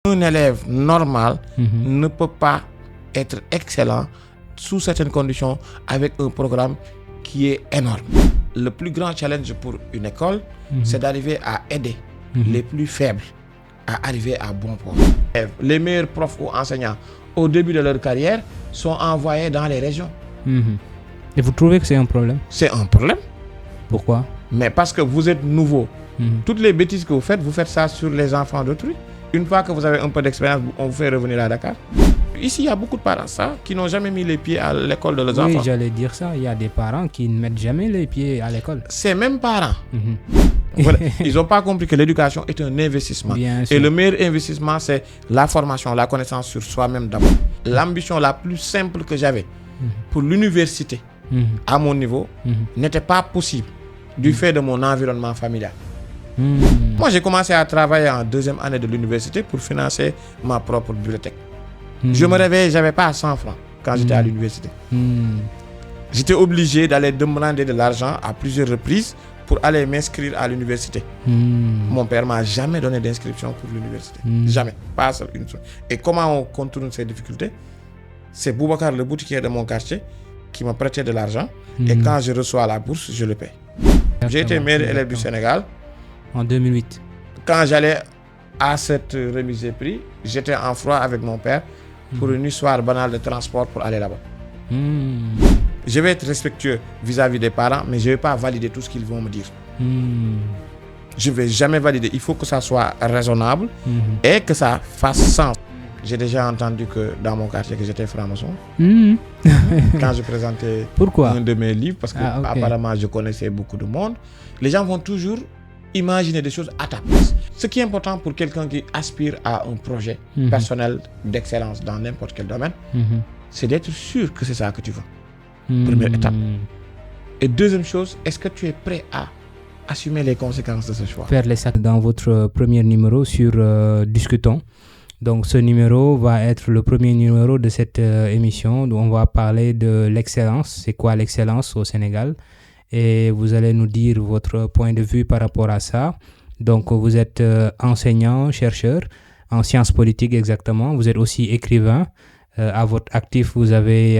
Un élève normal ne peut pas être excellent sous certaines conditions avec un programme qui est énorme. Le plus grand challenge pour une école, c'est d'arriver à aider les plus faibles à arriver à bon port. Les meilleurs profs ou enseignants au début de leur carrière sont envoyés dans les régions. Et vous trouvez que c'est un problème? C'est un problème. Pourquoi? Mais parce que vous êtes nouveau. Toutes les bêtises que vous faites ça sur les enfants d'autrui. Une fois que vous avez un peu d'expérience, on vous fait revenir à Dakar. Ici, il y a beaucoup de parents qui n'ont jamais mis les pieds à l'école de leurs enfants. Oui, j'allais dire ça. Il y a des parents qui ne mettent jamais les pieds à l'école. Ces mêmes parents, voilà, ils n'ont pas compris que l'éducation est un investissement. Et le meilleur investissement, c'est la formation, la connaissance sur soi-même d'abord. L'ambition la plus simple que j'avais pour l'université, à mon niveau, n'était pas possible du fait de mon environnement familial. Moi, j'ai commencé à travailler en deuxième année de l'université pour financer ma propre bibliothèque. Je me réveillais, j'avais pas 100 francs quand j'étais à l'université. J'étais obligé d'aller demander de l'argent à plusieurs reprises pour aller m'inscrire à l'université. Mon père m'a jamais donné d'inscription pour l'université. Jamais, pas seule une seule. Et comment on contourne ces difficultés? C'est Boubacar, le boutiquier de mon quartier, qui m'a prêté de l'argent. Et quand je reçois la bourse, je le paie. J'ai été meilleur élève du Sénégal. En 2008. Quand j'allais à cette remise des prix, j'étais en froid avec mon père pour une histoire banale de transport pour aller là-bas. Je vais être respectueux vis-à-vis des parents, mais je ne vais pas valider tout ce qu'ils vont me dire. Je ne vais jamais valider. Il faut que ça soit raisonnable et que ça fasse sens. J'ai déjà entendu que dans mon quartier que j'étais franc-maçon. Quand je présentais un de mes livres, parce que apparemment je connaissais beaucoup de monde, les gens vont toujours imaginer des choses à ta place. Ce qui est important pour quelqu'un qui aspire à un projet personnel d'excellence dans n'importe quel domaine, c'est d'être sûr que c'est ça que tu veux. Première étape. Et deuxième chose, est-ce que tu es prêt à assumer les conséquences de ce choix? Faire les sacs dans votre premier numéro sur Discutons. Donc ce numéro va être le premier numéro de cette émission où on va parler de l'excellence. C'est quoi l'excellence au Sénégal? Et vous allez nous dire votre point de vue par rapport à ça. Donc vous êtes enseignant, chercheur en sciences politiques exactement. Vous êtes aussi écrivain. À votre actif, vous avez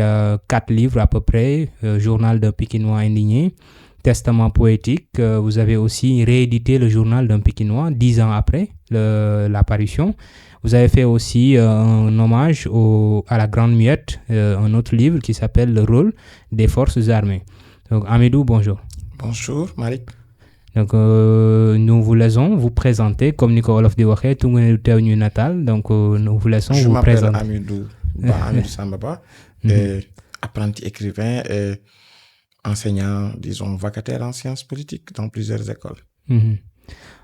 4 livres à peu près. Journal d'un Pikinois indigné, Testament poétique. Vous avez aussi réédité le journal d'un Pikinois 10 ans après l'apparition. Vous avez fait aussi un hommage à la Grande Muette, un autre livre qui s'appelle Le rôle des forces armées. Donc Amidou, bonjour. Bonjour, Marie. Donc nous vous laissons vous présenter comme Nico Olof de Waché, Tungu Théonu Natal. Donc nous vous laissons vous présenter. Je m'appelle Amidou Sambaba, apprenti écrivain et enseignant, disons, vacataire en sciences politiques dans plusieurs écoles.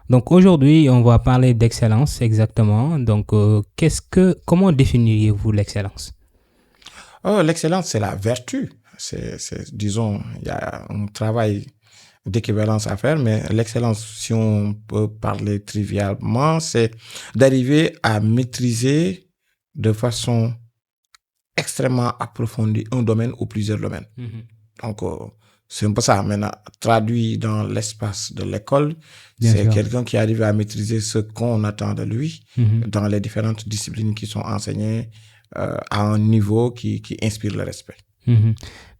Donc aujourd'hui, on va parler d'excellence exactement. Donc comment définiriez-vous l'excellence? L'excellence, c'est la vertu. Disons, il y a un travail d'équivalence à faire, mais l'excellence, si on peut parler trivialement, c'est d'arriver à maîtriser de façon extrêmement approfondie un domaine ou plusieurs domaines. Donc, c'est un peu ça. Maintenant, traduit dans l'espace de l'école, c'est quelqu'un qui arrive à maîtriser ce qu'on attend de lui dans les différentes disciplines qui sont enseignées à un niveau qui inspire le respect.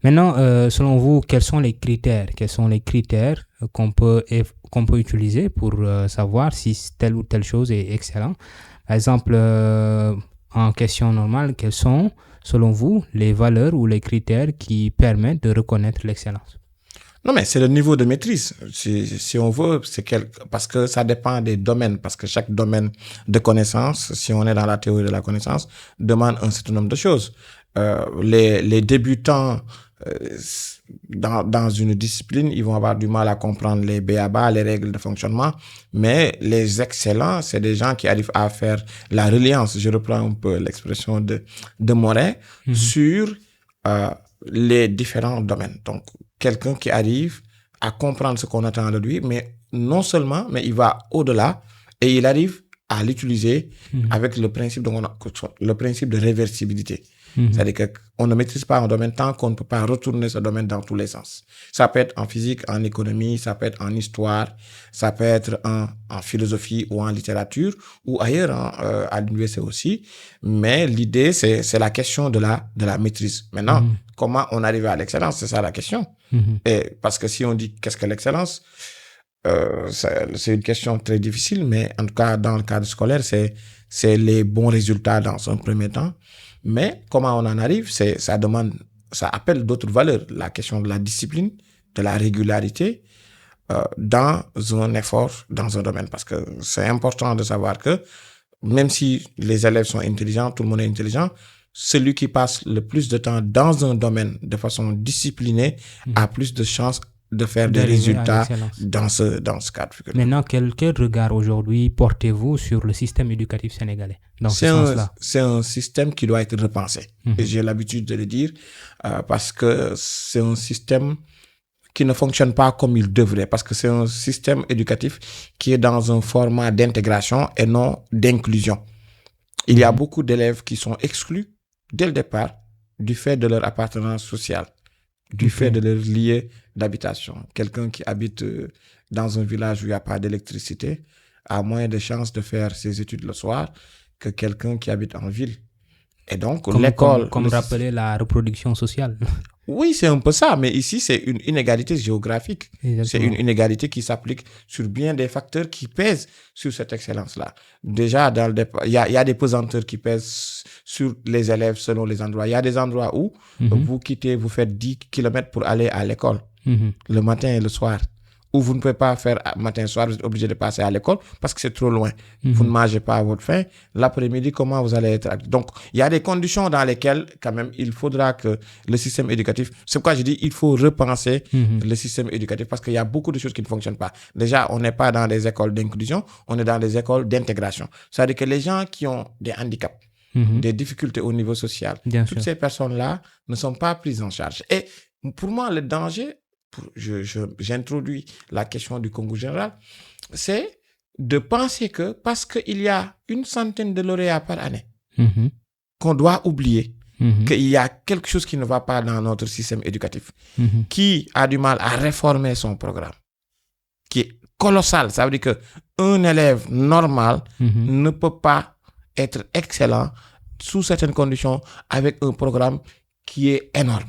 Maintenant, selon vous, quels sont les critères qu'on peut utiliser pour savoir si telle ou telle chose est excellente? Par exemple, en question normale, quelles sont, selon vous, les valeurs ou les critères qui permettent de reconnaître l'excellence? Non, mais c'est le niveau de maîtrise. Si on veut, parce que ça dépend des domaines, parce que chaque domaine de connaissance, si on est dans la théorie de la connaissance, demande un certain nombre de choses. Les débutants dans une discipline, ils vont avoir du mal à comprendre les b.a.-ba, les règles de fonctionnement, mais les excellents, c'est des gens qui arrivent à faire la reliance, je reprends un peu l'expression de Moret, sur les différents domaines. Donc, quelqu'un qui arrive à comprendre ce qu'on attend de lui, mais non seulement, mais il va au-delà et il arrive à l'utiliser avec le principe de réversibilité. C'est-à-dire qu'on ne maîtrise pas un domaine tant qu'on ne peut pas retourner ce domaine dans tous les sens. Ça peut être en physique, en économie, ça peut être en histoire, ça peut être en philosophie ou en littérature ou ailleurs, à l'université aussi. Mais l'idée, c'est la question de la maîtrise. Maintenant, comment on arrive à l'excellence, c'est ça la question. Et parce que si on dit qu'est-ce que l'excellence, c'est une question très difficile, mais en tout cas, dans le cadre scolaire, c'est les bons résultats dans un premier temps. Mais comment on en arrive, ça appelle d'autres valeurs. La question de la discipline, de la régularité, dans un effort, dans un domaine. Parce que c'est important de savoir que même si les élèves sont intelligents, tout le monde est intelligent, celui qui passe le plus de temps dans un domaine de façon disciplinée a plus de chances de faire des résultats dans ce cadre. Maintenant, quel regard aujourd'hui portez-vous sur le système éducatif sénégalais dans ce sens-là? C'est un système qui doit être repensé. Et j'ai l'habitude de le dire parce que c'est un système qui ne fonctionne pas comme il devrait, parce que c'est un système éducatif qui est dans un format d'intégration et non d'inclusion. Il y a beaucoup d'élèves qui sont exclus dès le départ du fait de leur appartenance sociale, du fait de leur lieu d'habitation. Quelqu'un qui habite dans un village où il n'y a pas d'électricité a moins de chances de faire ses études le soir que quelqu'un qui habite en ville. Et donc, l'école... Comme rappeler la reproduction sociale. Oui, c'est un peu ça, mais ici, c'est une inégalité géographique. Exactement. C'est une inégalité qui s'applique sur bien des facteurs qui pèsent sur cette excellence-là. Déjà, dans le départ, il y a des pesanteurs qui pèsent sur les élèves selon les endroits. Il y a des endroits où vous quittez, vous faites 10 km pour aller à l'école, le matin et le soir. Ou vous ne pouvez pas faire matin et soir, vous êtes obligé de passer à l'école parce que c'est trop loin. Vous ne mangez pas à votre faim. L'après-midi, comment vous allez être... Donc, il y a des conditions dans lesquelles, quand même, il faudra que le système éducatif... C'est pourquoi je dis il faut repenser le système éducatif parce qu'il y a beaucoup de choses qui ne fonctionnent pas. Déjà, on n'est pas dans des écoles d'inclusion, on est dans des écoles d'intégration. C'est-à-dire que les gens qui ont des handicaps, des difficultés au niveau social, toutes ces personnes-là ne sont pas prises en charge. Et pour moi, le danger... J'introduis la question du concours général, c'est de penser que parce qu'il y a 100 de lauréats par année, qu'on doit oublier qu'il y a quelque chose qui ne va pas dans notre système éducatif, qui a du mal à réformer son programme, qui est colossal. Ça veut dire qu'un élève normal ne peut pas être excellent sous certaines conditions avec un programme qui est énorme.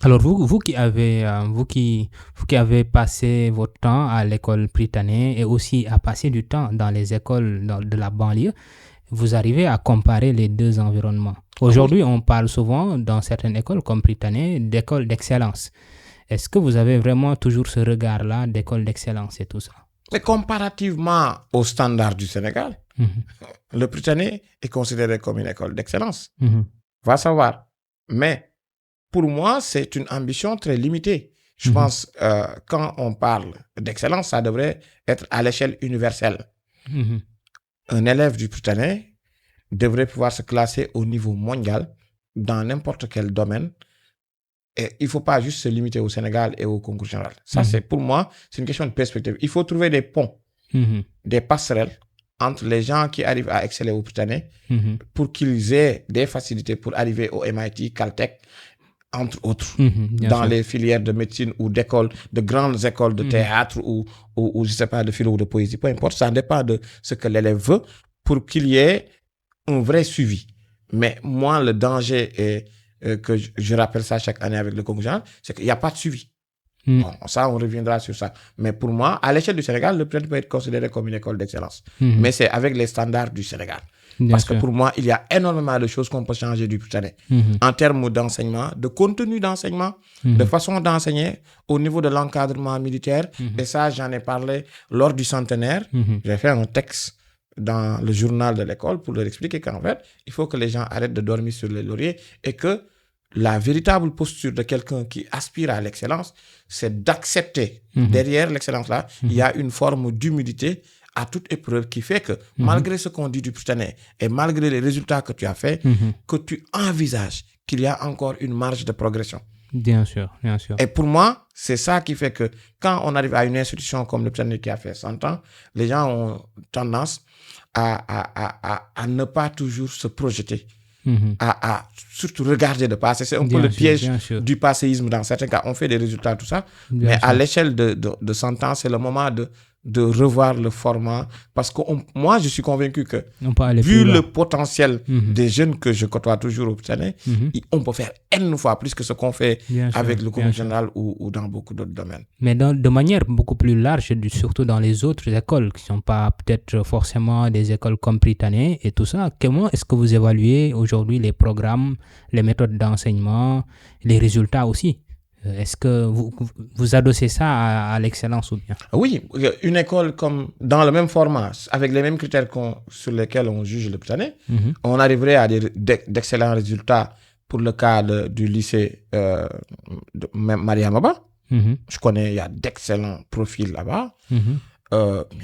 Alors, vous qui avez passé votre temps à l'école Prytanée et aussi à passer du temps dans les écoles de la banlieue, vous arrivez à comparer les deux environnements. Aujourd'hui, on parle souvent dans certaines écoles comme Prytanée d'écoles d'excellence. Est-ce que vous avez vraiment toujours ce regard-là d'école d'excellence et tout ça? Mais comparativement aux standards du Sénégal, le Prytanée est considéré comme une école d'excellence. Va savoir. Mais pour moi, c'est une ambition très limitée. Je pense quand on parle d'excellence, ça devrait être à l'échelle universelle. Un élève du Prytanée devrait pouvoir se classer au niveau mondial dans n'importe quel domaine. Et il ne faut pas juste se limiter au Sénégal et au concours général. Ça, c'est pour moi, c'est une question de perspective. Il faut trouver des ponts, des passerelles entre les gens qui arrivent à exceller au Prytanée pour qu'ils aient des facilités pour arriver au MIT, Caltech, entre autres, dans les filières de médecine ou d'écoles, de grandes écoles de théâtre ou je ne sais pas, de philo ou de poésie, peu importe, ça dépend de ce que l'élève veut pour qu'il y ait un vrai suivi. Mais moi, le danger est que je rappelle ça chaque année avec le concours général, c'est qu'il n'y a pas de suivi. Bon, ça, on reviendra sur ça. Mais pour moi, à l'échelle du Sénégal, le Prytanée peut être considéré comme une école d'excellence. Mais c'est avec les standards du Sénégal. Parce que pour moi, il y a énormément de choses qu'on peut changer du Prytanée. En termes d'enseignement, de contenu d'enseignement, de façon d'enseigner au niveau de l'encadrement militaire. Et ça, j'en ai parlé lors du centenaire. J'ai fait un texte dans le journal de l'école pour leur expliquer qu'en fait, il faut que les gens arrêtent de dormir sur les lauriers et que la véritable posture de quelqu'un qui aspire à l'excellence, c'est d'accepter derrière l'excellence-là, il y a une forme d'humilité à toute épreuve qui fait que malgré ce qu'on dit du Prytanée et malgré les résultats que tu as faits, que tu envisages qu'il y a encore une marge de progression. Bien sûr, bien sûr. Et pour moi, c'est ça qui fait que quand on arrive à une institution comme le Prytanée qui a fait 100 ans, les gens ont tendance à ne pas toujours se projeter, à surtout regarder le passé. C'est un peu le piège du passéisme dans certains cas. On fait des résultats, tout ça, mais à l'échelle de 100 ans, c'est le moment de revoir le format. Parce que moi, je suis convaincu que, vu le potentiel des jeunes que je côtoie toujours au Prytanée, on peut faire N fois plus que ce qu'on fait avec le concours général ou dans beaucoup d'autres domaines. Mais de manière beaucoup plus large, surtout dans les autres écoles qui ne sont pas peut-être forcément des écoles comme Prytanée et tout ça, comment est-ce que vous évaluez aujourd'hui les programmes, les méthodes d'enseignement, les résultats aussi? Est-ce que vous adossez ça à l'excellence ou bien? Oui, une école comme dans le même format, avec les mêmes critères sur lesquels on juge le Prytanée, on arriverait à d'excellents résultats pour le cas du lycée Mariama Ba. Je connais, il y a d'excellents profils là-bas.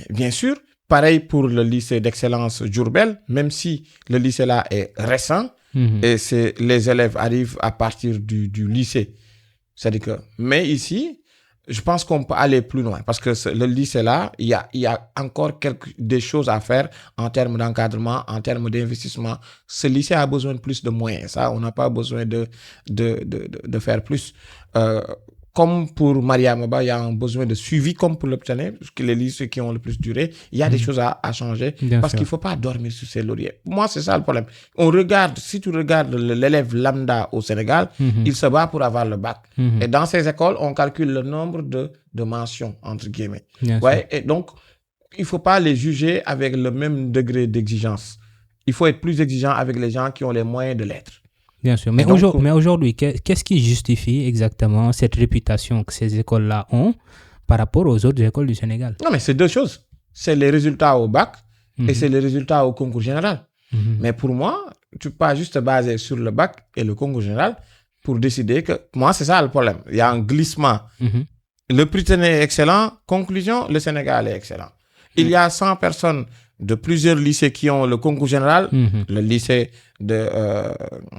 Bien sûr, pareil pour le lycée d'excellence Diourbel, même si le lycée là est récent et les élèves arrivent à partir du lycée. C'est-à-dire que, mais ici, je pense qu'on peut aller plus loin parce que le lycée là, il y a encore des choses à faire en termes d'encadrement, en termes d'investissement. Ce lycée a besoin de plus de moyens. Ça, on n'a pas besoin de faire plus. Comme pour Mariama Ba, il y a un besoin de suivi, comme pour le Prytanée, parce que les lycées qui ont le plus duré, il y a des choses à changer, parce qu'il ne faut pas dormir sur ses lauriers. Moi, c'est ça le problème. Si tu regardes l'élève lambda au Sénégal, il se bat pour avoir le bac. Et dans ces écoles, on calcule le nombre de mentions, entre guillemets. Et donc, il ne faut pas les juger avec le même degré d'exigence. Il faut être plus exigeant avec les gens qui ont les moyens de l'être. Bien sûr. Mais aujourd'hui, qu'est-ce qui justifie exactement cette réputation que ces écoles-là ont par rapport aux autres écoles du Sénégal? Non, mais c'est deux choses. C'est les résultats au bac et c'est les résultats au concours général. Mais pour moi, tu ne peux pas juste te baser sur le bac et le concours général pour décider que... Moi, c'est ça le problème. Il y a un glissement. Le Prytanée est excellent. Conclusion, le Sénégal est excellent. Il y a 100 personnes de plusieurs lycées qui ont le concours général, le lycée de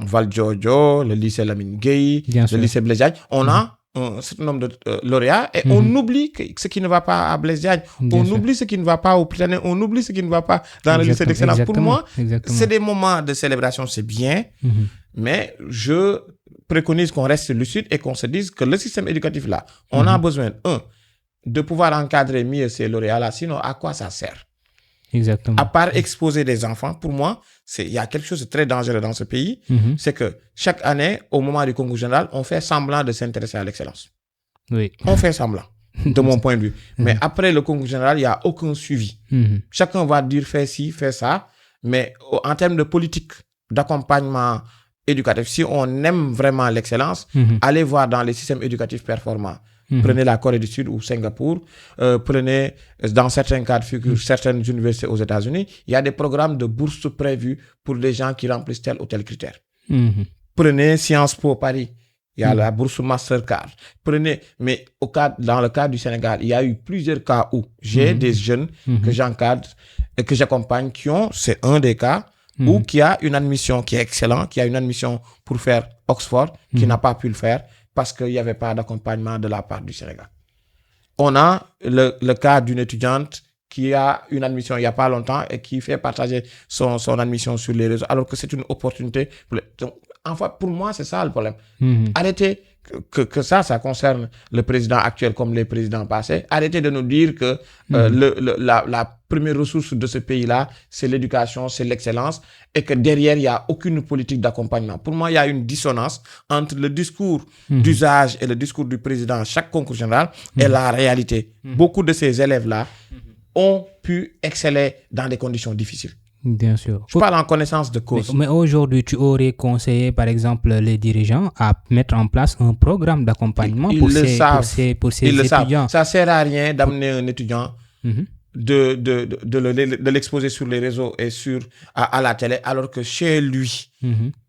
Valdiodio, le lycée Lamine Gueye, le lycée Blaise Diagne. On a un certain nombre de lauréats et on oublie ce qui ne va pas à Blaise Diagne. On oublie ce qui ne va pas au Prytanée. On oublie ce qui ne va pas dans le lycée d'excellence. Pour moi, c'est des moments de célébration, c'est bien, mais je préconise qu'on reste lucide et qu'on se dise que le système éducatif là, on a besoin, de pouvoir encadrer mieux ces lauréats-là. Sinon, à quoi ça sert? Exactement. À part exposer des enfants, pour moi, il y a quelque chose de très dangereux dans ce pays. C'est que chaque année, au moment du concours général, on fait semblant de s'intéresser à l'excellence. Oui. On fait semblant, de mon point de vue. Mais après le concours général, il n'y a aucun suivi. Chacun va dire fais ci, fais ça. Mais en termes de politique, d'accompagnement éducatif, si on aime vraiment l'excellence, allez voir dans les systèmes éducatifs performants. Prenez la Corée du Sud ou Singapour, prenez dans certains cas de figure certaines universités aux États-Unis, il y a des programmes de bourse prévus pour les gens qui remplissent tel ou tel critère. Prenez Sciences Po Paris, il y a la bourse Mastercard. Mais dans le cas du Sénégal, il y a eu plusieurs cas où j'ai des jeunes que j'encadre et que j'accompagne c'est un des cas, ou qui a une admission qui est excellente, qui a une admission pour faire Oxford, qui n'a pas pu le faire, parce qu'il n'y avait pas d'accompagnement de la part du Sénégal. On a le cas d'une étudiante qui a une admission il n'y a pas longtemps et qui fait partager son admission sur les réseaux, alors que c'est une opportunité. Enfin, pour moi, c'est ça le problème. Arrêtez que ça concerne le président actuel comme les présidents passés. Arrêtez de nous dire que la première ressource de ce pays-là, c'est l'éducation, c'est l'excellence, et que derrière, il n'y a aucune politique d'accompagnement. Pour moi, il y a une dissonance entre le discours d'usage et le discours du président à chaque concours général et la réalité. Beaucoup de ces élèves-là ont pu exceller dans des conditions difficiles. Bien sûr. Je parle en connaissance de cause. Mais aujourd'hui, tu aurais conseillé, par exemple, les dirigeants à mettre en place un programme d'accompagnement pour ces étudiants. Ça ne sert à rien d'amener un étudiant de l'exposer sur les réseaux et à la télé, alors que chez lui,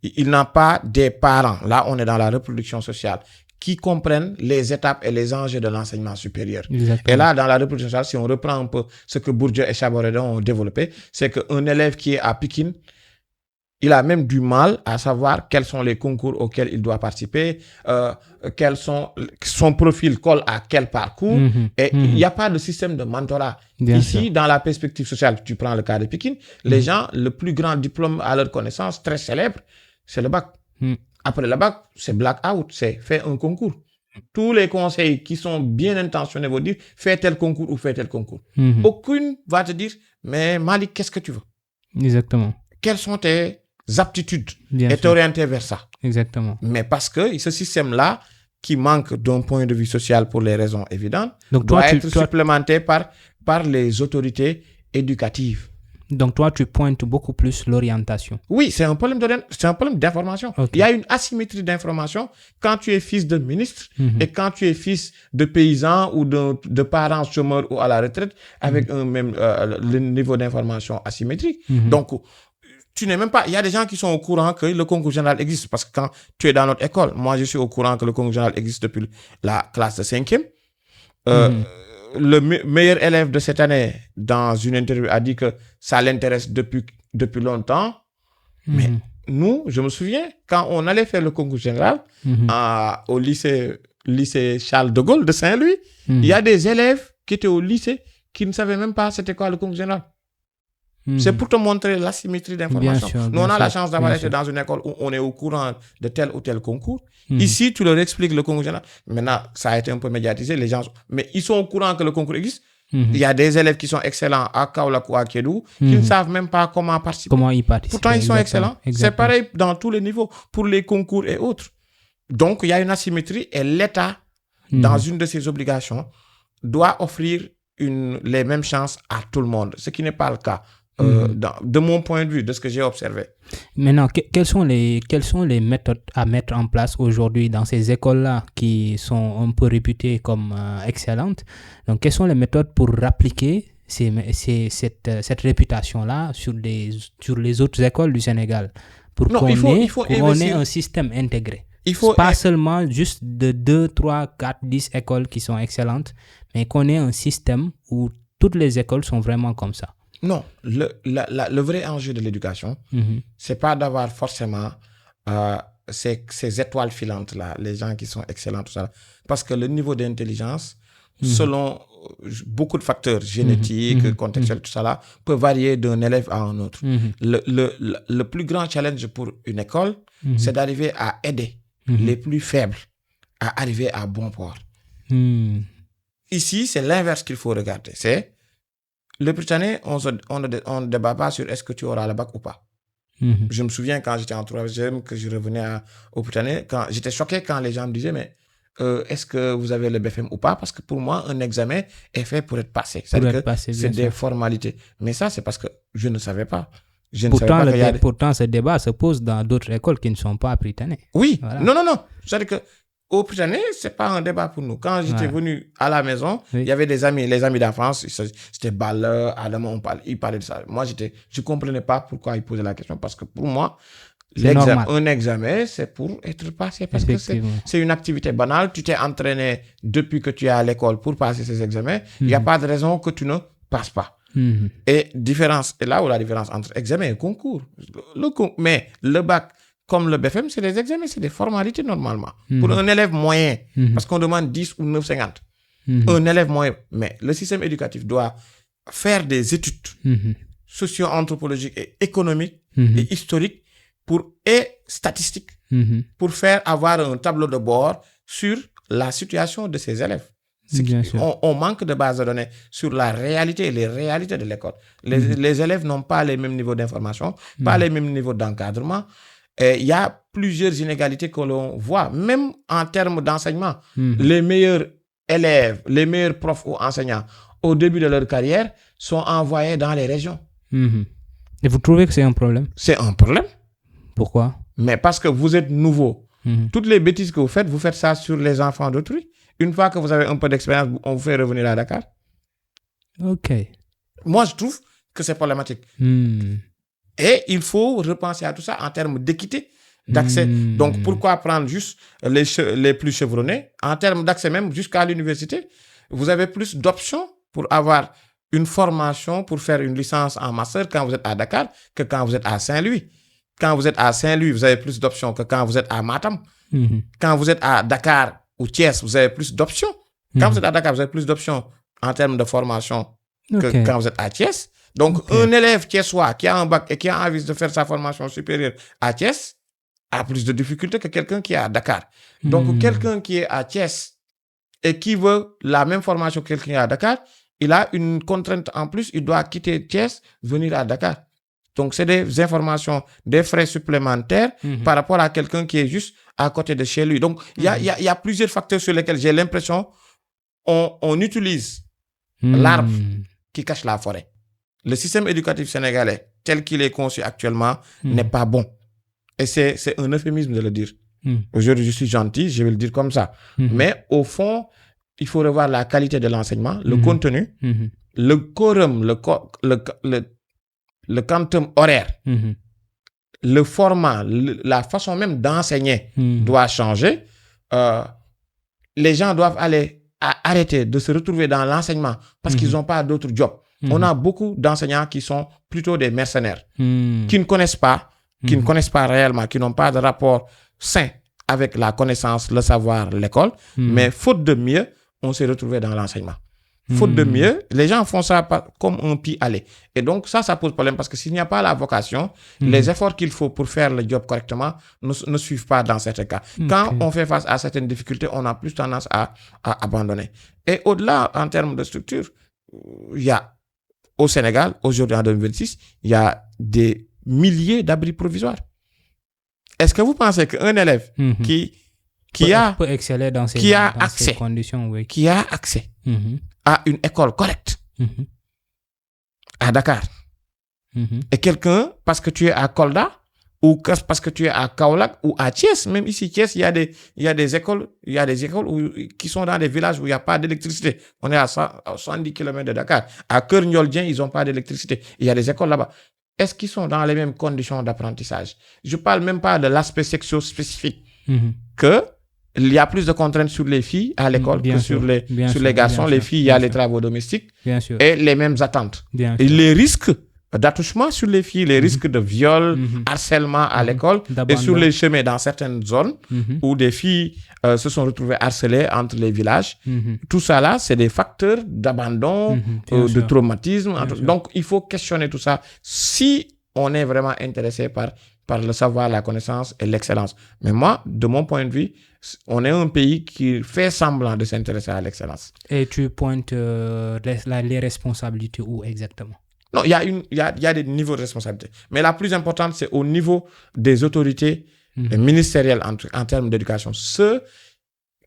il n'a pas des parents. Là, on est dans la reproduction sociale, qui comprennent les étapes et les enjeux de l'enseignement supérieur. Exactement. Et là, dans la reproduction sociale, si on reprend un peu ce que Bourdieu et Chaboredon ont développé, c'est qu'un élève qui est à Pikine, il a même du mal à savoir quels sont les concours auxquels il doit participer, son profil colle à quel parcours. Et il n'y a pas de système de mentorat. Bien Ici, sûr. dans la perspective sociale, tu prends le cas de Pékin, les gens, le plus grand diplôme à leur connaissance, très célèbre, c'est le bac. Après le bac, c'est blackout, c'est faire un concours. Tous les conseils qui sont bien intentionnés vont dire fais tel concours ou fais tel concours. Aucune va te dire mais Malik, qu'est-ce que tu veux? Exactement. Quelles sont tes aptitudes? Bien et sûr. t'orienter vers ça. Exactement. Mais parce que ce système-là, qui manque d'un point de vue social pour les raisons évidentes, Donc, doit être supplémenté par les autorités éducatives. Donc, toi, tu pointes beaucoup plus l'orientation. Oui, c'est un problème d'information. Okay. Il y a une asymétrie d'information quand tu es fils de ministre et quand tu es fils de paysan ou de parents chômeurs ou à la retraite avec le niveau d'information asymétrique. Donc, tu n'es même pas... Il y a des gens qui sont au courant que le concours général existe parce que quand tu es dans notre école, moi, je suis au courant que le concours général existe depuis la classe de 5e. Le meilleur élève de cette année, dans une interview, a dit que ça l'intéresse depuis longtemps. Mais nous, je me souviens, quand on allait faire le concours général au lycée Charles de Gaulle de Saint-Louis, il y a des élèves qui étaient au lycée qui ne savaient même pas c'était quoi le concours général. C'est pour te montrer l'asymétrie d'information. Nous, on a la chance d'avoir été dans une école où on est au courant de tel ou tel concours. Ici, tu leur expliques le concours général. Maintenant, ça a été un peu médiatisé. Les gens, mais ils sont au courant que le concours existe. Il y a des élèves qui sont excellents à Kaolack ou à Kédougou qui ne savent même pas comment participer. Comment y participer. Pourtant, ils sont excellents. C'est pareil dans tous les niveaux, pour les concours et autres. Donc, il y a une asymétrie et l'État, dans une de ses obligations, doit offrir les mêmes chances à tout le monde, ce qui n'est pas le cas. De mon point de vue, de ce que j'ai observé. Maintenant, quelles sont les méthodes à mettre en place aujourd'hui dans ces écoles-là qui sont un peu réputées comme excellentes? Donc, quelles sont les méthodes pour appliquer cette réputation-là sur les autres écoles du Sénégal pour qu'on ait un système intégré? Pas seulement juste de 2, 3, 4, 10 écoles qui sont excellentes, mais qu'on ait un système où toutes les écoles sont vraiment comme ça. Non, le vrai enjeu de l'éducation, c'est pas d'avoir forcément ces étoiles filantes là, les gens qui sont excellents, tout ça. Parce que le niveau d'intelligence, selon beaucoup de facteurs génétiques, contextuels, tout ça là, peut varier d'un élève à un autre. Le plus grand challenge pour une école, c'est d'arriver à aider les plus faibles à arriver à bon port. Ici, c'est l'inverse qu'il faut regarder. C'est le Britannique, on ne débat pas sur est-ce que tu auras le bac ou pas. Je me souviens quand j'étais en 3e, que je revenais au Britannique, j'étais choqué quand les gens me disaient, mais est-ce que vous avez le BFM ou pas? Parce que pour moi, un examen est fait pour être passé. C'est-à-dire que c'est des formalités. Mais ça, c'est parce que je ne savais pas. Pourtant, ce débat se pose dans d'autres écoles qui ne sont pas britanniques. Oui. Voilà. Non. C'est-à-dire que au Britannique, c'est pas un débat pour nous. Quand j'étais venu à la maison, il y avait les amis d'enfance, c'était Balleur, Adam, ils parlaient de ça. Moi, je comprenais pas pourquoi ils posaient la question, parce que pour moi, un examen, c'est pour être passé, parce que c'est une activité banale. Tu t'es entraîné depuis que tu es à l'école pour passer ces examens. Il n'y a pas de raison que tu ne passes pas. Et là où la différence entre examen et concours. Mais le bac, comme le BFM, c'est des examens, c'est des formalités normalement. Pour un élève moyen, parce qu'on demande 10 ou 9,50. Un élève moyen. Mais le système éducatif doit faire des études socio-anthropologiques et économiques et historiques et statistiques pour faire avoir un tableau de bord sur la situation de ces élèves. On manque de bases de données sur la réalité et les réalités de l'école. Les élèves n'ont pas les mêmes niveaux d'information, pas les mêmes niveaux d'encadrement. Il y a plusieurs inégalités que l'on voit, même en termes d'enseignement. Les meilleurs élèves, les meilleurs profs ou enseignants, au début de leur carrière, sont envoyés dans les régions. Et vous trouvez que c'est un problème? C'est un problème. Pourquoi? Mais parce que vous êtes nouveau. Toutes les bêtises que vous faites ça sur les enfants d'autrui. Une fois que vous avez un peu d'expérience, on vous fait revenir à Dakar. Ok. Moi, je trouve que c'est problématique. Et il faut repenser à tout ça en termes d'équité, d'accès. Donc, pourquoi prendre juste les plus chevronnés? En termes d'accès même jusqu'à l'université, vous avez plus d'options pour avoir une formation, pour faire une licence en master quand vous êtes à Dakar que quand vous êtes à Saint-Louis. Quand vous êtes à Saint-Louis, vous avez plus d'options que quand vous êtes à Matam. Quand vous êtes à Dakar ou Thiès, vous avez plus d'options. Quand vous êtes à Dakar, vous avez plus d'options en termes de formation que quand vous êtes à Thiès. Donc, un élève thiessois qui a un bac et qui a envie de faire sa formation supérieure à Thiès a plus de difficultés que quelqu'un qui est à Dakar. Donc, quelqu'un qui est à Thiès et qui veut la même formation que quelqu'un qui est à Dakar, il a une contrainte en plus, il doit quitter Thiès, venir à Dakar. Donc, c'est des informations, des frais supplémentaires par rapport à quelqu'un qui est juste à côté de chez lui. Donc, il y a plusieurs facteurs sur lesquels j'ai l'impression on utilise l'arbre qui cache la forêt. Le système éducatif sénégalais, tel qu'il est conçu actuellement, n'est pas bon. Et c'est un euphémisme de le dire. Aujourd'hui, je suis gentil, je vais le dire comme ça. Mais au fond, il faut revoir la qualité de l'enseignement, le contenu, le quorum, le quantum horaire, le format, la façon même d'enseigner doit changer. Les gens doivent arrêter de se retrouver dans l'enseignement parce qu'ils n'ont pas d'autres jobs. On a beaucoup d'enseignants qui sont plutôt des mercenaires, qui ne connaissent pas, réellement, qui n'ont pas de rapport sain avec la connaissance, le savoir, l'école. Mais faute de mieux, on s'est retrouvé dans l'enseignement. Faute de mieux, les gens font ça comme un pis-aller. Et donc, ça pose problème parce que s'il n'y a pas la vocation, les efforts qu'il faut pour faire le job correctement ne suivent pas dans certains cas. Quand on fait face à certaines difficultés, on a plus tendance à abandonner. Et au-delà, en termes de structure, il y a au Sénégal, aujourd'hui en 2026, il y a des milliers d'abris provisoires. Est-ce que vous pensez qu'un élève qui peut exceller dans ces conditions, oui. Qui a accès à une école correcte à Dakar et quelqu'un, parce que tu es à Kolda ou parce que tu es à Kaolack ou à Thiès, même ici Thiès, il y a des écoles qui sont dans des villages où il n'y a pas d'électricité. On est à 110 km de Dakar. À Keur Ndiol-Dien, ils n'ont pas d'électricité. Il y a des écoles là-bas. Est-ce qu'ils sont dans les mêmes conditions d'apprentissage? Je ne parle même pas de l'aspect sexo-spécifique. Il y a plus de contraintes sur les filles à l'école que sur les garçons. Les filles, il y a les travaux domestiques et les mêmes attentes. Et les risques d'attouchement sur les filles, les risques de viol, harcèlement à l'école et sur les chemins dans certaines zones où des filles se sont retrouvées harcelées entre les villages. Tout ça là, c'est des facteurs d'abandon, de traumatisme. Donc, il faut questionner tout ça si on est vraiment intéressé par le savoir, la connaissance et l'excellence. Mais moi, de mon point de vue, on est un pays qui fait semblant de s'intéresser à l'excellence. Et tu pointes les responsabilités où exactement? Non, il y a des niveaux de responsabilité. Mais la plus importante, c'est au niveau des autorités ministérielles en termes d'éducation. Ceux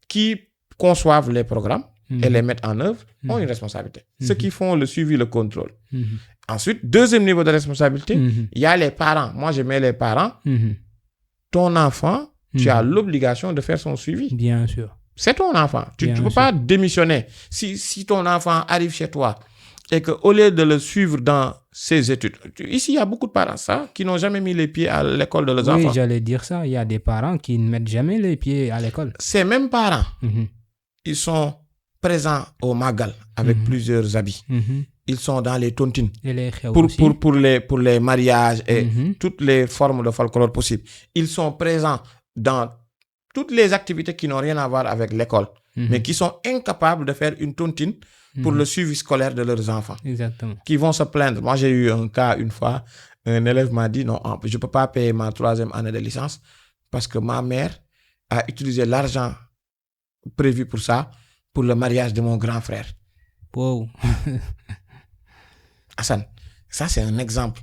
qui conçoivent les programmes et les mettent en œuvre ont une responsabilité. Ceux qui font le suivi, le contrôle. Ensuite, deuxième niveau de responsabilité, il y a les parents. Moi, je mets les parents. Ton enfant, tu as l'obligation de faire son suivi. Bien sûr. C'est ton enfant. Tu ne peux pas démissionner. Si ton enfant arrive chez toi et qu'au lieu de le suivre dans ses études, ici, il y a beaucoup de parents qui n'ont jamais mis les pieds à l'école de leurs enfants. Oui, j'allais dire ça. Il y a des parents qui ne mettent jamais les pieds à l'école. Ces mêmes parents, ils sont présents au Magal avec plusieurs habits. Ils sont dans les tontines pour les mariages et toutes les formes de folklore possibles. Ils sont présents dans toutes les activités qui n'ont rien à voir avec l'école, mais qui sont incapables de faire une tontine pour le suivi scolaire de leurs enfants. Exactement. Qui vont se plaindre. Moi, j'ai eu un cas une fois, un élève m'a dit, non, je ne peux pas payer ma 3e année de licence parce que ma mère a utilisé l'argent prévu pour ça, pour le mariage de mon grand frère. Wow. Hassan, ça c'est un exemple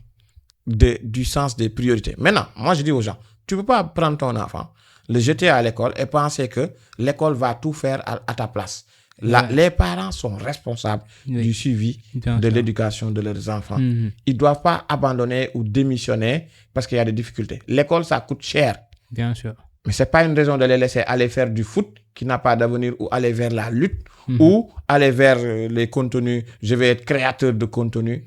du sens des priorités. Maintenant, moi je dis aux gens, tu ne peux pas prendre ton enfant, le jeter à l'école et penser que l'école va tout faire à ta place. Les parents sont responsables du suivi de l'éducation de leurs enfants. Ils ne doivent pas abandonner ou démissionner parce qu'il y a des difficultés. L'école, ça coûte cher. Bien sûr. Mais ce n'est pas une raison de les laisser aller faire du foot qui n'a pas d'avenir ou aller vers la lutte ou aller vers les contenus. Je vais être créateur de contenu.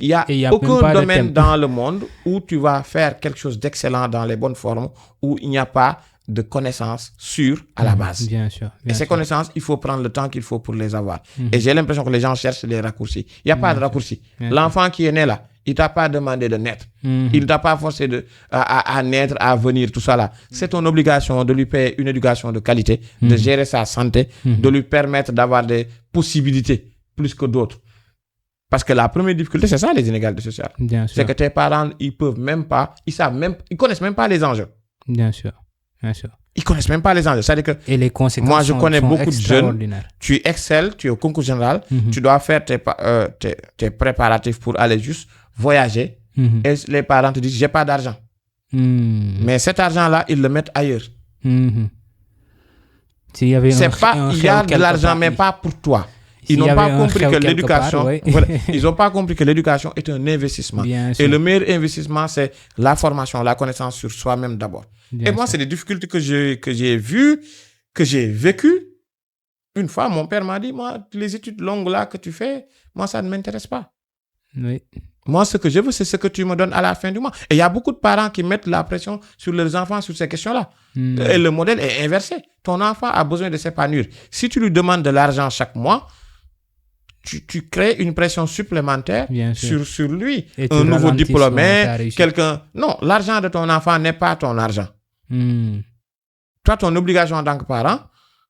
Il n'y a aucun domaine dans le monde où tu vas faire quelque chose d'excellent dans les bonnes formes où il n'y a pas de connaissances sûres à la base. Bien sûr. Et ces connaissances, il faut prendre le temps qu'il faut pour les avoir. Et j'ai l'impression que les gens cherchent les raccourcis. Il n'y a pas de raccourci. L'enfant qui est né là, Il t'a pas demandé de naître. Il t'a pas forcé à naître, à venir, tout ça là. C'est ton obligation de lui payer une éducation de qualité, de gérer sa santé, de lui permettre d'avoir des possibilités plus que d'autres. Parce que la première difficulté, c'est ça, les inégalités sociales. C'est que tes parents, ils connaissent même pas les enjeux. Bien sûr. Ils connaissent même pas les enjeux. C'est-à-dire que et les conséquences moi, je connais beaucoup de jeunes. Tu excelles, tu es au concours général, tu dois faire tes préparatifs pour aller juste voyager. Et les parents te disent, j'ai pas d'argent. Mais cet argent-là, ils le mettent ailleurs. S'il y avait il y a de l'argent, mais pas pour toi. Ils n'ont pas compris que l'éducation, ils n'ont pas compris que l'éducation est un investissement. Et le meilleur investissement, c'est la formation, la connaissance sur soi-même d'abord. Et moi, c'est des difficultés que j'ai vues, que j'ai vécues. Une fois, mon père m'a dit, moi, les études longues là que tu fais, moi, ça ne m'intéresse pas. Oui. Moi, ce que je veux, c'est ce que tu me donnes à la fin du mois. Et il y a beaucoup de parents qui mettent la pression sur leurs enfants sur ces questions-là. Et le modèle est inversé. Ton enfant a besoin de s'épanouir. Si tu lui demandes de l'argent chaque mois, tu crées une pression supplémentaire sur lui. Et un nouveau diplômé, quelqu'un... Non, l'argent de ton enfant n'est pas ton argent. Toi, ton obligation en tant que parent,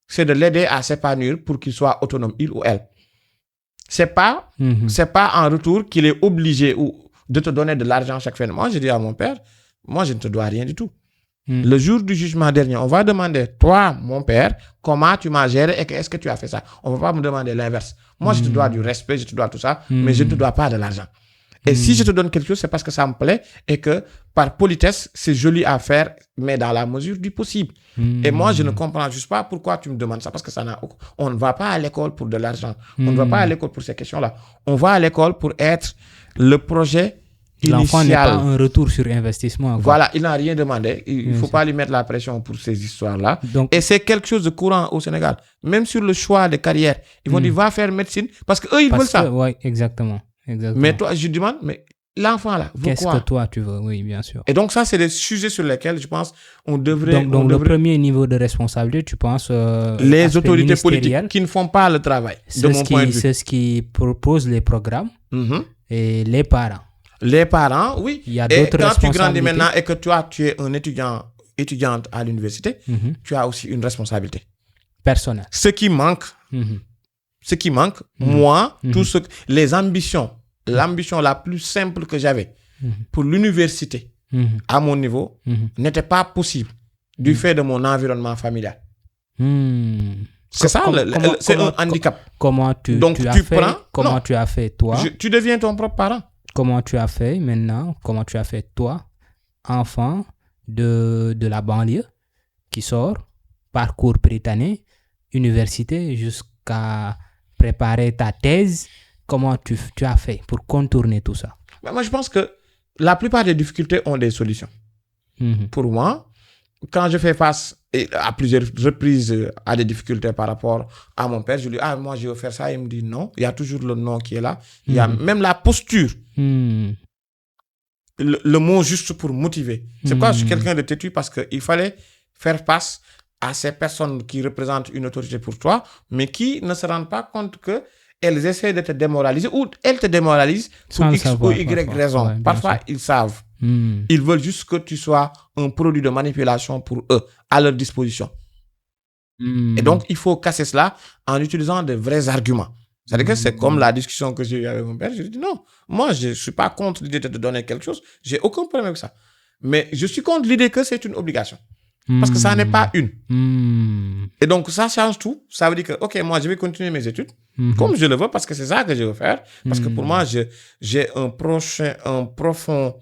c'est de l'aider à s'épanouir pour qu'il soit autonome, il ou elle. C'est pas en retour qu'il est obligé de te donner de l'argent chaque fin de mois. Je dis à mon père, moi, je ne te dois rien du tout. Le jour du jugement dernier, on va demander, toi, mon père, comment tu m'as géré et est-ce que tu as fait ça? On ne va pas me demander l'inverse. Moi, je te dois du respect, je te dois tout ça, mais je ne te dois pas de l'argent. Et si je te donne quelque chose, c'est parce que ça me plaît et que par politesse, c'est joli à faire, mais dans la mesure du possible. Et moi, je ne comprends juste pas pourquoi tu me demandes ça, parce que on ne va pas à l'école pour de l'argent. On ne va pas à l'école pour ces questions-là. On va à l'école pour être le projet initial. L'enfant n'est pas un retour sur investissement. Quoi. Voilà, il n'a rien demandé. Il ne faut pas lui mettre la pression pour ces histoires-là. Et c'est quelque chose de courant au Sénégal. Même sur le choix de carrière. Ils vont dire, va faire médecine, parce qu'eux, ils veulent ça. Oui, exactement. Mais toi, je demande, mais l'enfant là, veut qu'est-ce quoi? Que toi tu veux? Oui, bien sûr. Et donc ça, c'est des sujets sur lesquels je pense on devrait... Donc le premier niveau de responsabilité, tu penses... les autorités politiques qui ne font pas le travail, de mon point de vue. C'est ce qui propose les programmes et les parents. Les parents, oui. Il y a d'autres responsabilités. Quand tu grandis maintenant et que toi, tu es un étudiante à l'université, tu as aussi une responsabilité. Personnelle. Ce qui manque, moi, les ambitions, l'ambition la plus simple que j'avais pour l'université, à mon niveau, n'était pas possible du fait de mon environnement familial. C'est ça, c'est un handicap. Comment tu as fait, toi? Tu deviens ton propre parent. Comment tu as fait maintenant? Comment tu as fait, toi, enfant de la banlieue qui sort, parcours britannique, université, jusqu'à préparer ta thèse? Comment tu as fait pour contourner tout ça? Moi, je pense que la plupart des difficultés ont des solutions. Pour moi, quand je fais face à plusieurs reprises à des difficultés par rapport à mon père, je lui dis, moi je veux faire ça, il me dit non. Il y a toujours le non qui est là. Il y a même la posture. Le mot juste pour motiver. C'est pourquoi je suis quelqu'un de têtu, parce qu'il fallait faire face à ces personnes qui représentent une autorité pour toi, mais qui ne se rendent pas compte qu'elles essaient de te démoraliser ou elles te démoralisent pour X ou Y raison. Parfois, ils savent. Ils veulent juste que tu sois un produit de manipulation pour eux, à leur disposition. Et donc, il faut casser cela en utilisant de vrais arguments. C'est-à-dire que c'est comme la discussion que j'ai eue avec mon père. Je lui ai dit non, moi, je ne suis pas contre l'idée de te donner quelque chose. J'ai aucun problème avec ça. Mais je suis contre l'idée que c'est une obligation. Parce que ça n'est pas une. Et donc, ça change tout. Ça veut dire que, OK, moi, je vais continuer mes études comme je le veux, parce que c'est ça que je veux faire. Parce que pour moi, j'ai un profond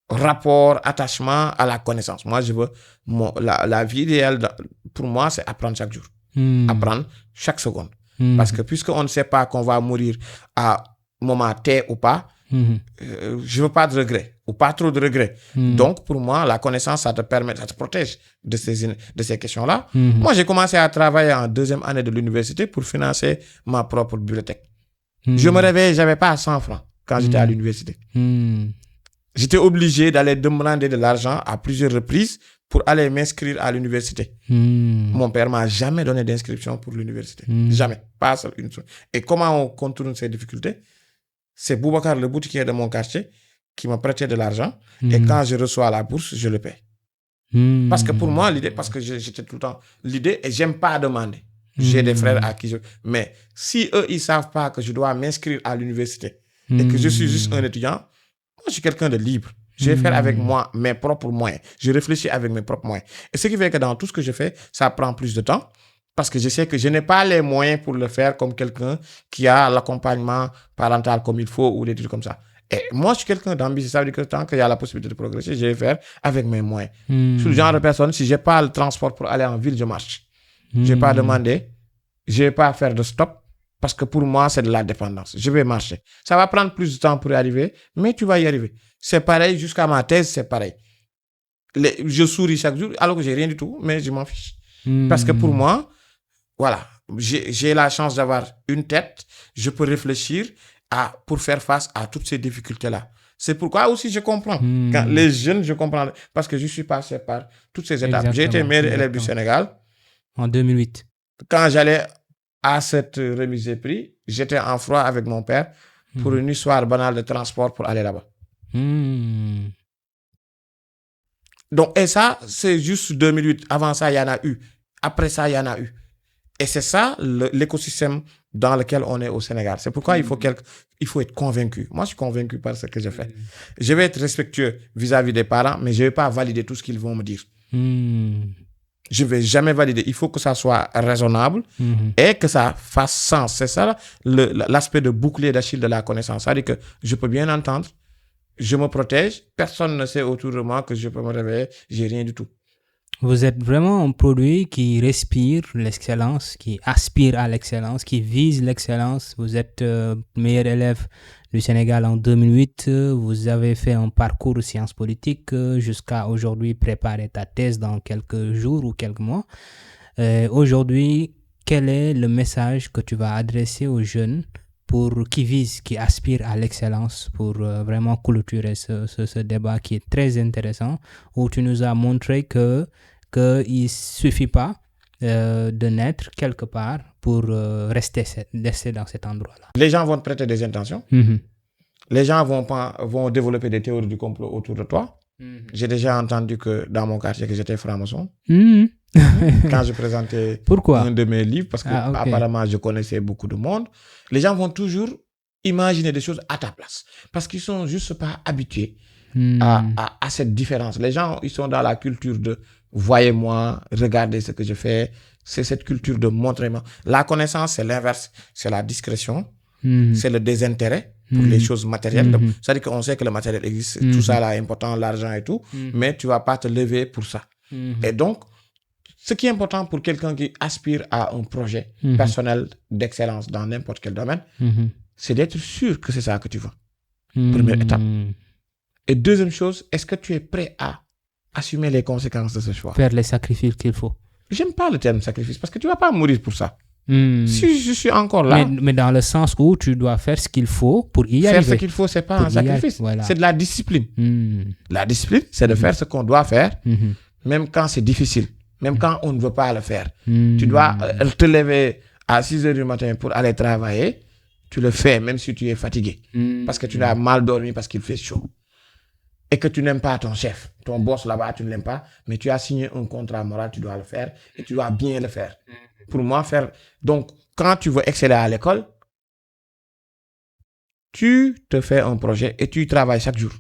rapport, attachement à la connaissance. Moi, je veux... la vie idéale, pour moi, c'est apprendre chaque jour. Apprendre chaque seconde. Parce que puisqu'on ne sait pas qu'on va mourir à moment T ou pas, je ne veux pas de regrets, ou pas trop de regrets. Donc, pour moi, la connaissance, ça te permet, ça te protège de ces questions-là. Moi, j'ai commencé à travailler en 2e année de l'université pour financer ma propre bibliothèque. Je me réveillais, je n'avais pas 100 francs quand j'étais à l'université. J'étais obligé d'aller demander de l'argent à plusieurs reprises pour aller m'inscrire à l'université. Mon père ne m'a jamais donné d'inscription pour l'université. Jamais. Pas seule une seule. Et comment on contourne ces difficultés? C'est Boubacar, le boutiquier de mon quartier, qui me prêtaient de l'argent. Et quand je reçois la bourse, je le paie. Parce que pour moi, l'idée, parce que j'étais tout le temps... L'idée, et j'aime pas demander. J'ai des frères à qui je... Mais si eux, ils savent pas que je dois m'inscrire à l'université et que je suis juste un étudiant, moi, je suis quelqu'un de libre. Je vais faire avec moi mes propres moyens. Je réfléchis avec mes propres moyens. Et ce qui fait que dans tout ce que je fais, ça prend plus de temps parce que je sais que je n'ai pas les moyens pour le faire comme quelqu'un qui a l'accompagnement parental comme il faut ou des trucs comme ça. Et moi, je suis quelqu'un d'ambitieux. Ça veut dire que tant qu'il y a la possibilité de progresser, je vais faire avec mes moyens. Je suis le genre de personne, si je n'ai pas le transport pour aller en ville, je marche. Je ne vais pas demander, je ne vais pas faire de stop parce que pour moi, c'est de la dépendance. Je vais marcher. Ça va prendre plus de temps pour y arriver, mais tu vas y arriver. C'est pareil, jusqu'à ma thèse, c'est pareil. Je souris chaque jour alors que je n'ai rien du tout, mais je m'en fiche. Parce que pour moi, voilà, j'ai la chance d'avoir une tête, je peux réfléchir pour faire face à toutes ces difficultés-là. C'est pourquoi aussi je comprends. Quand les jeunes, je comprends. Parce que je suis passé par toutes ces étapes. Exactement, j'ai été meilleur élève du Sénégal. En 2008. Quand j'allais à cette remise des prix, j'étais en froid avec mon père pour une histoire banale de transport pour aller là-bas. Donc, et ça, c'est juste 2008. Avant ça, il y en a eu. Après ça, il y en a eu. Et c'est ça l'écosystème dans lequel on est au Sénégal. C'est pourquoi il faut être convaincu. Moi, je suis convaincu par ce que je fais. Je vais être respectueux vis-à-vis des parents, mais je ne vais pas valider tout ce qu'ils vont me dire. Je ne vais jamais valider. Il faut que ça soit raisonnable et que ça fasse sens. C'est ça l'aspect de bouclier d'Achille de la connaissance. C'est-à-dire que je peux bien entendre, je me protège, personne ne sait autour de moi que je peux me réveiller, j'ai rien du tout. Vous êtes vraiment un produit qui respire l'excellence, qui aspire à l'excellence, qui vise l'excellence. Vous êtes meilleur élève du Sénégal en 2008. Vous avez fait un parcours de sciences politiques jusqu'à aujourd'hui préparer ta thèse dans quelques jours ou quelques mois. Aujourd'hui, quel est le message que tu vas adresser aux jeunes qui aspirent à l'excellence pour vraiment clôturer ce débat qui est très intéressant, où tu nous as montré qu'il ne suffit pas de naître quelque part pour rester dans cet endroit-là. Les gens vont te prêter des intentions. Les gens vont développer des théories du complot autour de toi. J'ai déjà entendu que dans mon quartier que j'étais franc-maçon. Quand je présentais un de mes livres, parce que apparemment je connaissais beaucoup de monde, les gens vont toujours imaginer des choses à ta place. Parce qu'ils ne sont juste pas habitués à cette différence. Les gens, ils sont dans la culture de « voyez-moi, regardez ce que je fais ». C'est cette culture de « montrez-moi ». La connaissance, c'est l'inverse. C'est la discrétion, c'est le désintérêt pour les choses matérielles. C'est-à-dire qu'on sait que le matériel existe, tout ça là est important, l'argent et tout, mais tu ne vas pas te lever pour ça. Et donc, ce qui est important pour quelqu'un qui aspire à un projet personnel d'excellence dans n'importe quel domaine, c'est d'être sûr que c'est ça que tu veux. Première étape. Et deuxième chose, est-ce que tu es prêt à assumer les conséquences de ce choix? Faire les sacrifices qu'il faut. J'aime pas le terme sacrifice parce que tu ne vas pas mourir pour ça. Si je suis encore là... Mais dans le sens où tu dois faire ce qu'il faut pour y arriver. Faire ce qu'il faut, ce n'est pas un sacrifice. Voilà. C'est de la discipline. La discipline, c'est de faire ce qu'on doit faire, même quand c'est difficile. Même quand on ne veut pas le faire. Tu dois te lever à 6 h du matin pour aller travailler. Tu le fais même si tu es fatigué. Parce que tu as mal dormi parce qu'il fait chaud. Et que tu n'aimes pas ton chef. Ton boss là-bas, tu ne l'aimes pas. Mais tu as signé un contrat moral, tu dois le faire. Et tu dois bien le faire. Pour moi, faire... Donc, quand tu veux exceller à l'école, tu te fais un projet et tu y travailles chaque jour.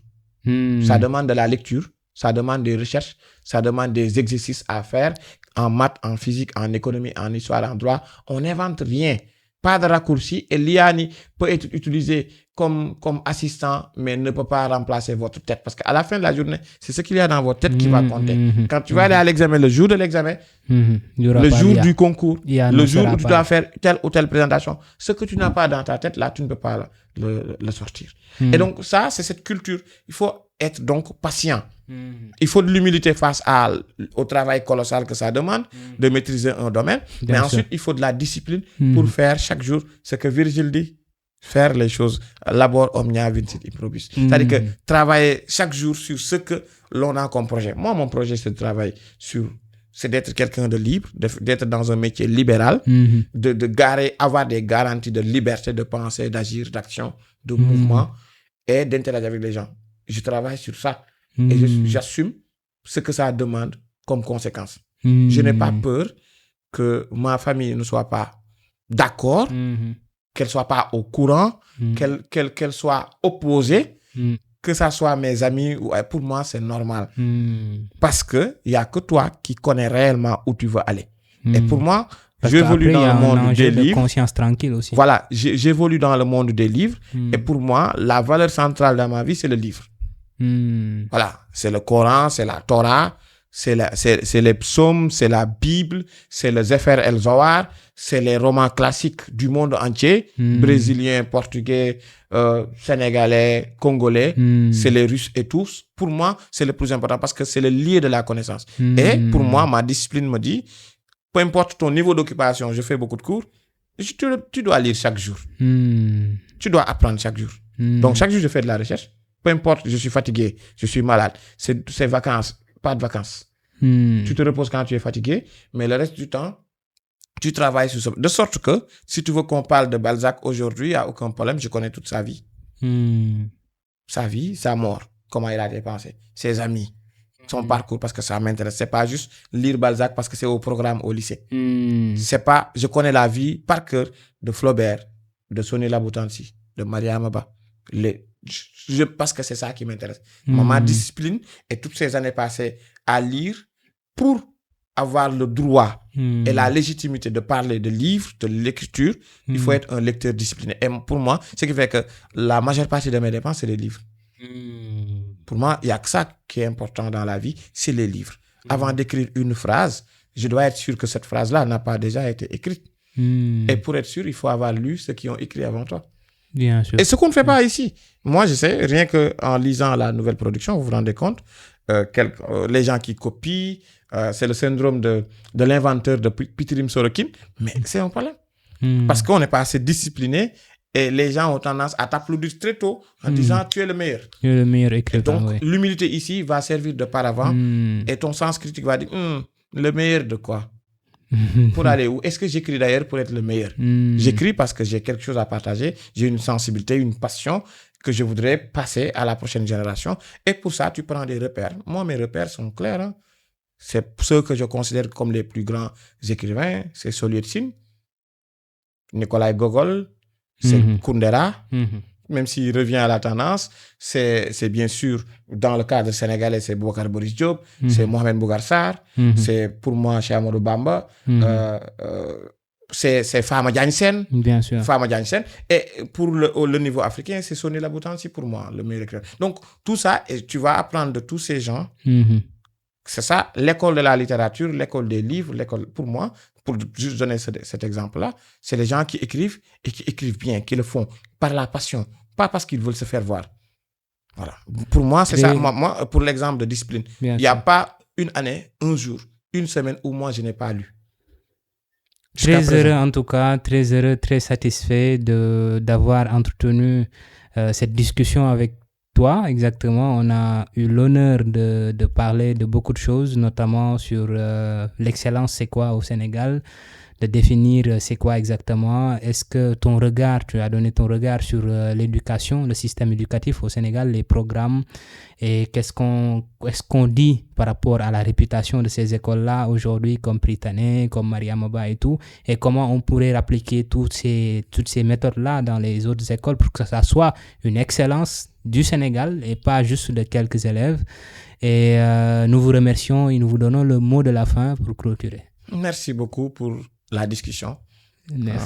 Ça demande de la lecture. Ça demande des recherches, ça demande des exercices à faire en maths, en physique, en économie, en histoire, en droit. On n'invente rien. Pas de raccourci. Et l'IANI peut être utilisé comme assistant, mais ne peut pas remplacer votre tête. Parce qu'à la fin de la journée, c'est ce qu'il y a dans votre tête qui va compter. Quand tu vas aller à l'examen, le jour de l'examen, le jour du concours, le jour où tu dois faire telle ou telle présentation, ce que tu n'as pas dans ta tête, là, tu ne peux pas le sortir. Et donc, ça, c'est cette culture. Il faut être donc patient. Il faut de l'humilité face au travail colossal que ça demande, de maîtriser un domaine. Mais ensuite, il faut de la discipline pour faire chaque jour ce que Virgile dit, faire les choses. Labor omnia vincit improbus. C'est-à-dire que travailler chaque jour sur ce que l'on a comme projet. Moi, mon projet, c'est de travailler c'est d'être quelqu'un de libre, d'être dans un métier libéral, avoir des garanties de liberté de penser, d'agir, d'action, de mouvement et d'interagir avec les gens. je travaille sur ça. Et j'assume ce que ça demande comme conséquence. Je n'ai pas peur que ma famille ne soit pas d'accord, qu'elle ne soit pas au courant, qu'elle soit opposée, que ça soit mes amis. Pour moi, c'est normal. Parce qu'il n'y a que toi qui connais réellement où tu veux aller. Et pour moi, j'évolue dans le monde des livres. De conscience tranquille aussi. Voilà, j'évolue dans le monde des livres. Et pour moi, la valeur centrale dans ma vie, c'est le livre. Voilà, c'est le Coran, c'est la Torah, c'est les psaumes, c'est la Bible, c'est le Sefer el-Zohar, c'est les romans classiques du monde entier, brésiliens, portugais, sénégalais, congolais, c'est les Russes et tous. Pour moi, c'est le plus important parce que c'est le lieu de la connaissance. Et pour moi, ma discipline me dit, peu importe ton niveau d'occupation, je fais beaucoup de cours, tu dois lire chaque jour. Tu dois apprendre chaque jour. Donc, chaque jour, je fais de la recherche. Peu importe, je suis fatigué, je suis malade. C'est vacances, pas de vacances. Tu te reposes quand tu es fatigué, mais le reste du temps, tu travailles sur ça. De sorte que, si tu veux qu'on parle de Balzac aujourd'hui, il n'y a aucun problème, je connais toute sa vie. Sa vie, sa mort, comment il a dépensé, ses amis, son parcours, parce que ça m'intéresse. C'est pas juste lire Balzac parce que c'est au programme au lycée. C'est pas, je connais la vie par cœur de Flaubert, de Sonia Laboutansi, de Mariama Ba. Parce que c'est ça qui m'intéresse. Ma discipline et toutes ces années passées à lire pour avoir le droit et la légitimité de parler de livres, de l'écriture, il faut être un lecteur discipliné. Et pour moi, ce qui fait que la majeure partie de mes dépenses, c'est les livres. Pour moi, il n'y a que ça qui est important dans la vie, c'est les livres. Avant d'écrire une phrase, je dois être sûr que cette phrase-là n'a pas déjà été écrite. Et pour être sûr, il faut avoir lu ceux qui ont écrit avant toi. Bien sûr. Et ce qu'on ne fait pas ici. Moi, je sais, rien qu'en lisant la nouvelle production, vous vous rendez compte, les gens qui copient, c'est le syndrome de l'inventeur de Pitirim Sorokin, mais c'est un problème. Parce qu'on n'est pas assez discipliné et les gens ont tendance à t'applaudir très tôt en disant tu es le meilleur. Tu es le meilleur écrivain. Donc, l'humilité ici va servir de paravent et ton sens critique va dire le meilleur de quoi? Pour aller où? Est-ce que j'écris d'ailleurs pour être le meilleur? J'écris parce que j'ai quelque chose à partager, j'ai une sensibilité, une passion que je voudrais passer à la prochaine génération. Et pour ça, tu prends des repères. Moi, mes repères sont clairs. Hein? C'est ceux que je considère comme les plus grands écrivains. C'est Solietine, Nikolai Gogol, c'est Kundera. Même s'il revient à la tendance, c'est bien sûr, dans le cadre sénégalais, c'est Boubacar Boris Diop, c'est Mohamed Bougar Sarr, c'est pour moi Cheikh Amadou Bamba, c'est Fama Diagne Sène. Bien sûr. Fama Diagne Sène. Et pour le niveau africain, c'est Sonia Laboutansi pour moi, le meilleur écrivain. Donc, tout ça, et tu vas apprendre de tous ces gens. C'est ça, l'école de la littérature, l'école des livres, l'école, pour moi, pour juste donner cet exemple-là, c'est les gens qui écrivent et qui écrivent bien, qui le font par la passion, pas parce qu'ils veulent se faire voir. Voilà. Pour moi, c'est ça. Moi, pour l'exemple de discipline, il n'y a pas une année, un jour, une semaine où moi, je n'ai pas lu. Très heureux en tout cas, très heureux, très satisfait d'avoir entretenu cette discussion avec toi. Exactement, on a eu l'honneur de parler de beaucoup de choses, notamment sur l'excellence, c'est quoi au Sénégal, de définir c'est quoi exactement. Est-ce que tu as donné ton regard sur l'éducation, le système éducatif au Sénégal, les programmes, et qu'est-ce qu'on dit par rapport à la réputation de ces écoles-là aujourd'hui, comme Prytanée, comme Mariama Ba et tout, et comment on pourrait appliquer toutes ces méthodes-là dans les autres écoles pour que ça soit une excellence du Sénégal et pas juste de quelques élèves. Et nous vous remercions et nous vous donnons le mot de la fin pour clôturer. Merci beaucoup pour la discussion. Merci.